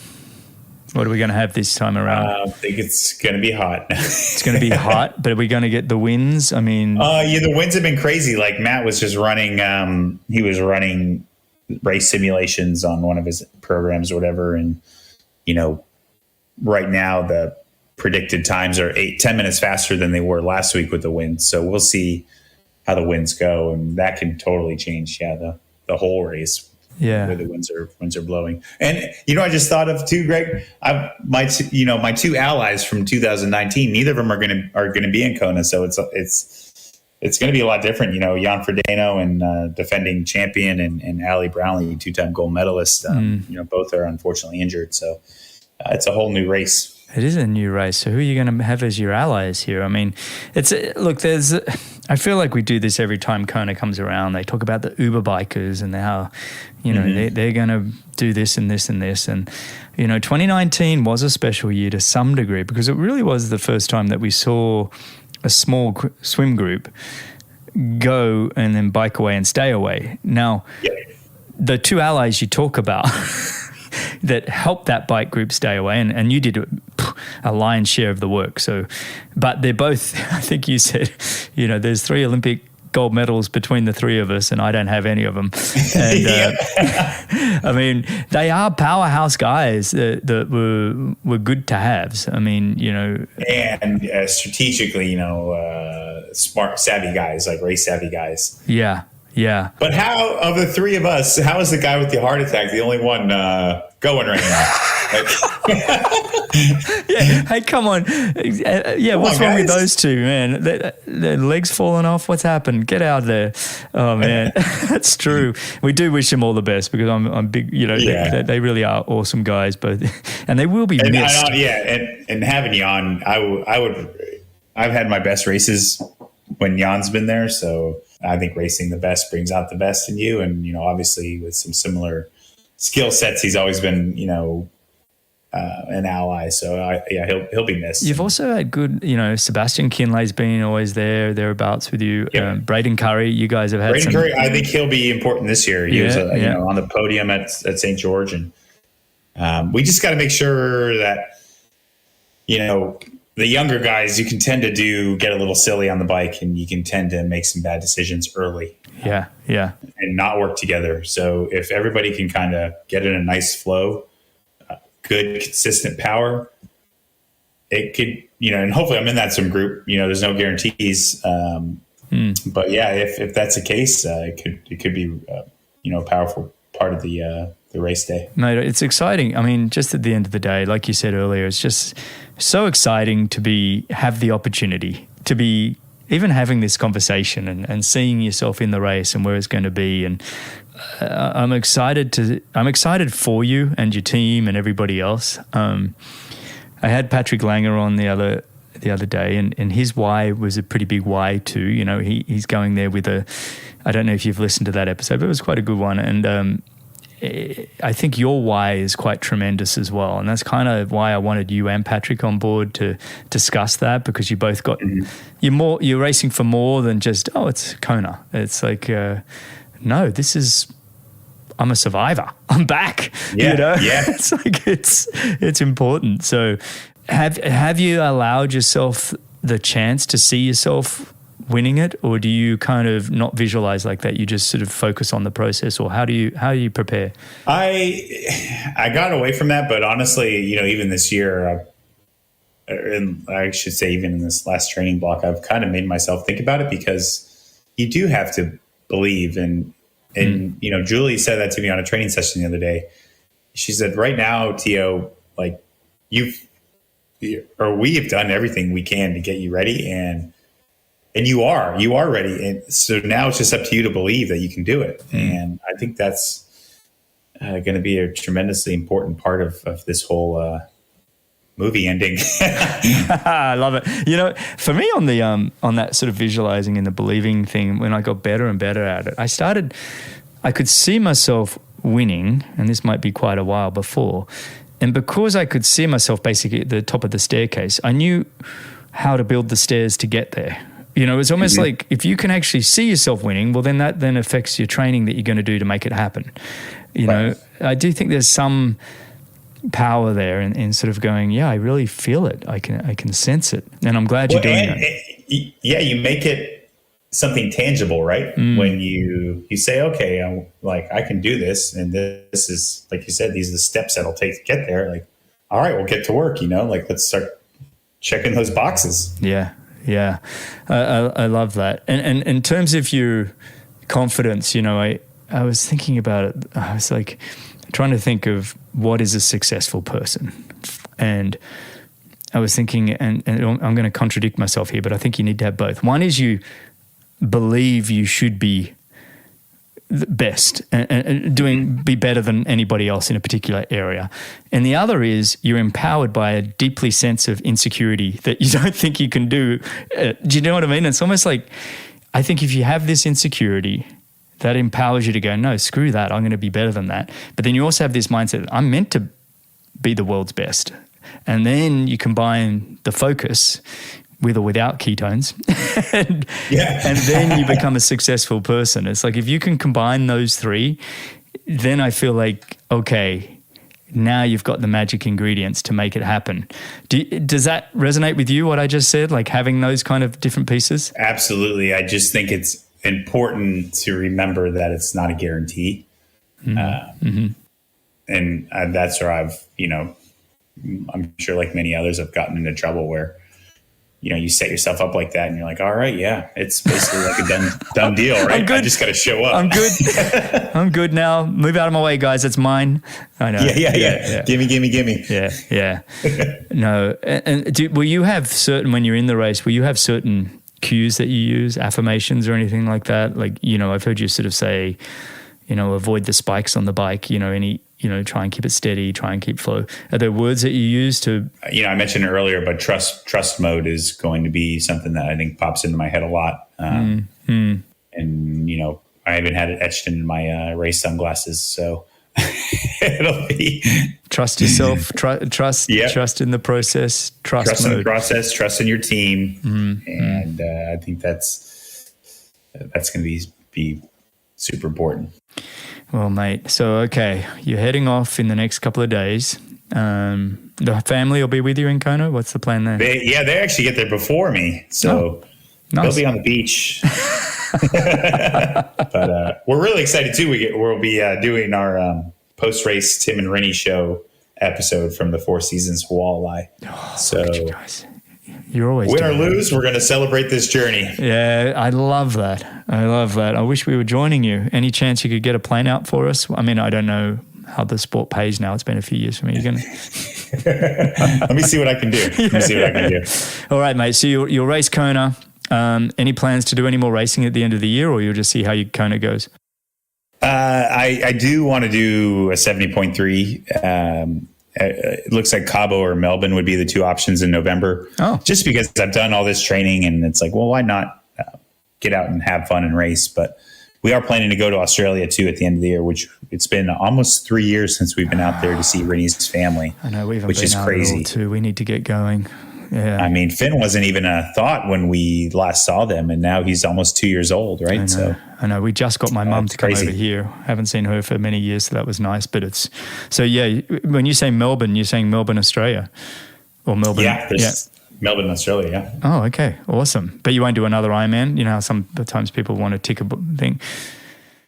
C: What are we going to have this time around?
A: I think it's going to be hot.
C: It's going to be hot, but are we going to get the wins? I mean,
A: yeah, the winds have been crazy. Like Matt was just running. He was running race simulations on one of his programs or whatever, and right now the predicted times are 10 minutes faster than they were last week with the winds. So we'll see how the winds go, and that can totally change. Yeah, the whole race.
C: Yeah,
A: where the winds are blowing. And I just thought of too, Greg. My two allies from 2019. Neither of them are going to be in Kona, so it's going to be a lot different. Jan Frodeno and defending champion, and Allie Brownlee, 2-time gold medalist. Both are unfortunately injured, so it's a whole new race.
C: It is a new race. So who are you going to have as your allies here? I mean, I feel like we do this every time Kona comes around. They talk about the Uber bikers and how, they're going to do this and this and this. And, 2019 was a special year to some degree because it really was the first time that we saw a small swim group go and then bike away and stay away. Now, the two allies you talk about that helped that bike group stay away, and you did a lion's share of the work. So, but they're both, I think you said, there's 3 Olympic gold medals between the 3 of us, and I don't have any of them. And I mean, they are powerhouse guys that were good to haves. I mean,
A: and strategically, smart, savvy guys, like race savvy guys.
C: Yeah. Yeah.
A: But how, of the 3 of us, how is the guy with the heart attack the only one going right now?
C: Yeah. Hey, come on. What's wrong with those two, man? Their legs falling off. What's happened? Get out there. Oh, man. That's true. We do wish them all the best because I'm big, they really are awesome guys, but and they will be missed.
A: And having Jan, I've had my best races when Jan's been there, so I think racing the best brings out the best in you. And, obviously with some similar skill sets, he's always been, an ally. So he'll be missed.
C: You've also had good, Sebastian Kinley's been always thereabouts with you.
A: Yep.
C: Braden Curry, you guys have had
A: Braden Curry, I think he'll be important this year. He was on the podium at St. George. And we just got to make sure that, the younger guys, you can tend to get a little silly on the bike, and you can tend to make some bad decisions early.
C: Yeah.
A: And not work together. So if everybody can kind of get in a nice flow, good, consistent power, it could, and hopefully I'm in that swim group. There's no guarantees. But yeah, if that's the case, it could be, a powerful part of the race day.
C: Mate, it's exciting. I mean, just at the end of the day, like you said earlier, it's just so exciting to have the opportunity to be even having this conversation and seeing yourself in the race and where it's going to be. And I'm excited for you and your team and everybody else. I had Patrick Langer on the other day, and his why was a pretty big why too. He's going there with I don't know if you've listened to that episode, but it was quite a good one. And I think your why is quite tremendous as well. And that's kind of why I wanted you and Patrick on board to discuss that, because you both got, you're racing for more than just, it's Kona. It's like, no, I'm a survivor. I'm back.
A: Yeah.
C: It's like, it's important. So have you allowed yourself the chance to see yourself winning it, or do you kind of not visualize like that? You just sort of focus on the process, or how do you prepare?
A: I got away from that, but honestly, even this year, and I should say even in this last training block, I've kind of made myself think about it, because you do have to believe. And Julie said that to me on a training session the other day. She said, right now, Tio, like we have done everything we can to get you ready, and you are ready. And so now it's just up to you to believe that you can do it. And I think that's going to be a tremendously important part of this whole movie ending.
C: I love it. For me on that sort of visualizing and the believing thing, when I got better and better at it, I could see myself winning, and this might be quite a while before. And because I could see myself basically at the top of the staircase, I knew how to build the stairs to get there. It's almost like if you can actually see yourself winning, well, then that then affects your training that you're going to do to make it happen. Right. I do think there's some power there in sort of going, yeah, I really feel it. I can sense it. And I'm glad you're doing it.
A: Yeah, you make it something tangible, right? When you say, okay, I can do this. And this is, like you said, these are the steps that'll take to get there. Like, all right, we'll get to work, let's start checking those boxes.
C: Yeah. Yeah. I love that. And in terms of your confidence, I was thinking about it. I was like trying to think of what is a successful person. And I was thinking, and I'm going to contradict myself here, but I think you need to have both. One is you believe you should be the best and be better than anybody else in a particular area. And the other is you're empowered by a deeply sense of insecurity that you don't think you can do. Do you know what I mean? It's almost like, I think if you have this insecurity, that empowers you to go, no, screw that. I'm going to be better than that. But then you also have this mindset, I'm meant to be the world's best. And then you combine the focus with or without ketones, and then you become a successful person. It's like, if you can combine those three, then I feel like, okay, now you've got the magic ingredients to make it happen. Does that resonate with you, what I just said, like having those kind of different pieces?
A: Absolutely. I just think it's important to remember that it's not a guarantee. And that's where I've, I'm sure like many others have gotten into trouble where, you set yourself up like that and you're like, all right, yeah, it's basically like a done deal, right?
C: I'm good.
A: I just got to show up.
C: I'm good. I'm good now. Move out of my way, guys. It's mine. I know.
A: Yeah. Gimme.
C: Yeah. No. And will you have when you're in the race, will you have certain cues that you use, affirmations or anything like that? Like, I've heard you sort of say, avoid the spikes on the bike, try and keep it steady, try and keep flow. Are there words that you use to?
A: I mentioned it earlier, but trust mode is going to be something that I think pops into my head a lot. And, I even had it etched in my race sunglasses. So it'll be
C: trust yourself, trust in the process, trust
A: in the process, trust in your team. And I think that's going to be super important.
C: Well, mate, so, okay, you're heading off in the next couple of days. The family will be with you in Kona? What's the plan there?
A: They actually get there before me, so
C: nice.
A: They'll be on the beach. But we're really excited, too. We'll be doing our post-race Tim and Rennie show episode from the Four Seasons Walleye.
C: So look at you guys. You're always
A: win or lose, we're going to celebrate this journey.
C: Yeah, I love that. I wish we were joining you. Any chance you could get a plane out for us? I mean, I don't know how the sport pays now. It's been a few years for me. Let
A: me see what I can do.
C: All right, mate. So you'll race Kona. Any plans to do any more racing at the end of the year, or you'll just see how your Kona goes?
A: I do want to do a 70.3. It looks like Cabo or Melbourne would be the two options in November. Just because I've done all this training and it's like, well, why not get out and have fun and race? But we are planning to go to Australia too at the end of the year, which it's been almost 3 years since we've been out there to see Rennie's family.
C: I know, we haven't
A: which
C: been
A: is
C: out
A: crazy
C: at all too. We need to get going. Yeah.
A: I mean, Finn wasn't even a thought when we last saw them, and now he's almost 2 years old, right?
C: I know. We just got my mum to come over here. Haven't seen her for many years, so that was nice. But when you say Melbourne, you're saying Melbourne, Australia, or Melbourne?
A: Yeah, Melbourne, Australia. Yeah.
C: Oh, okay, awesome. But you won't do another Ironman. You know how sometimes people want to tick a thing.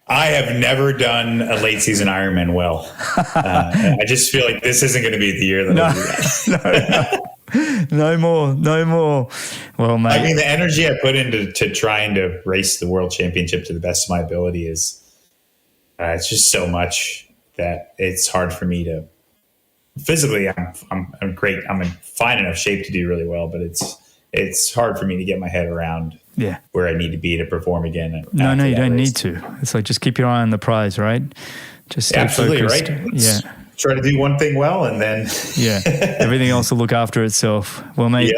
A: I have never done a late season Ironman well. I just feel like this isn't going to be the year that I do that.
C: No more. Well, mate.
A: I mean, the energy I put into trying to race the world championship to the best of my ability is, it's just so much that it's hard for me to physically. I'm great. I'm in fine enough shape to do really well, but it's hard for me to get my head around where I need to be to perform again.
C: No, you don't need to. It's like, just keep your eye on the prize, right? Just stay focused. Right?
A: Try to do one thing well, and then
C: everything else will look after itself. Well, mate,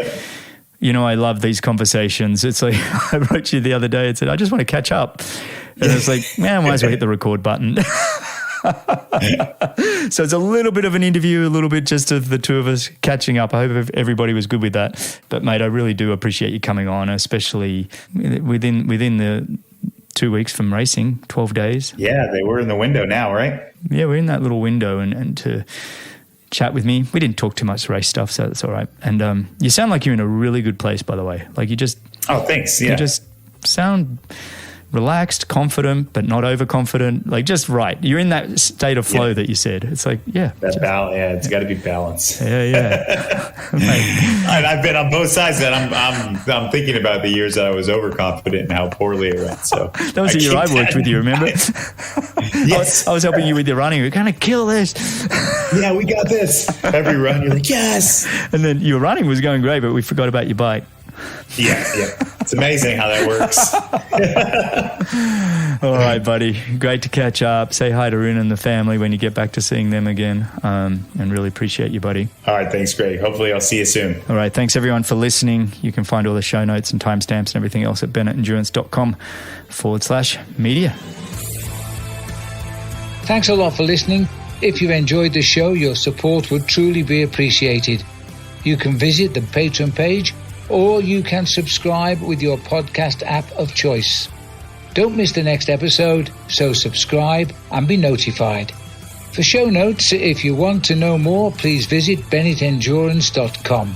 C: I love these conversations. It's like, I wrote you the other day and said, I just want to catch up. And it's like, man, might as well hit the record button. So it's a little bit of an interview, a little bit just of the two of us catching up. I hope everybody was good with that. But, mate, I really do appreciate you coming on, especially within the 2 weeks from racing, 12 days.
A: Yeah, they were in the window now, right?
C: Yeah, we're in that little window, and to chat with me. We didn't talk too much race stuff, so that's all right. And you sound like you're in a really good place, by the way. Like you just...
A: Oh, thanks. Yeah.
C: You just sound relaxed, confident, but not overconfident. Like just right. You're in that state of flow that you said. It's like,
A: it's got to be balance.
C: Yeah.
A: I've been on both sides of that. I'm thinking about the years that I was overconfident and how poorly it went. So
C: that was the year I worked with you, remember?
A: Yes.
C: I was helping you with your running. We're going to kill this.
A: Yeah, we got this. Every run, you're like, yes.
C: And then your running was going great, but we forgot about your bike.
A: Yeah. It's amazing how that works.
C: All right, buddy. Great to catch up. Say hi to Rune and the family when you get back to seeing them again. And really appreciate you, buddy.
A: All right. Thanks, Greg. Hopefully I'll see you soon.
C: All right. Thanks, everyone, for listening. You can find all the show notes and timestamps and everything else at bennettendurance.com/media.
G: Thanks a lot for listening. If you've enjoyed the show, your support would truly be appreciated. You can visit the Patreon page, or you can subscribe with your podcast app of choice. Don't miss the next episode, so subscribe and be notified. For show notes, if you want to know more, please visit bennettendurance.com.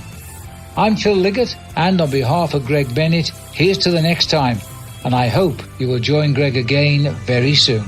G: I'm Phil Liggett, and on behalf of Greg Bennett, here's to the next time, and I hope you will join Greg again very soon.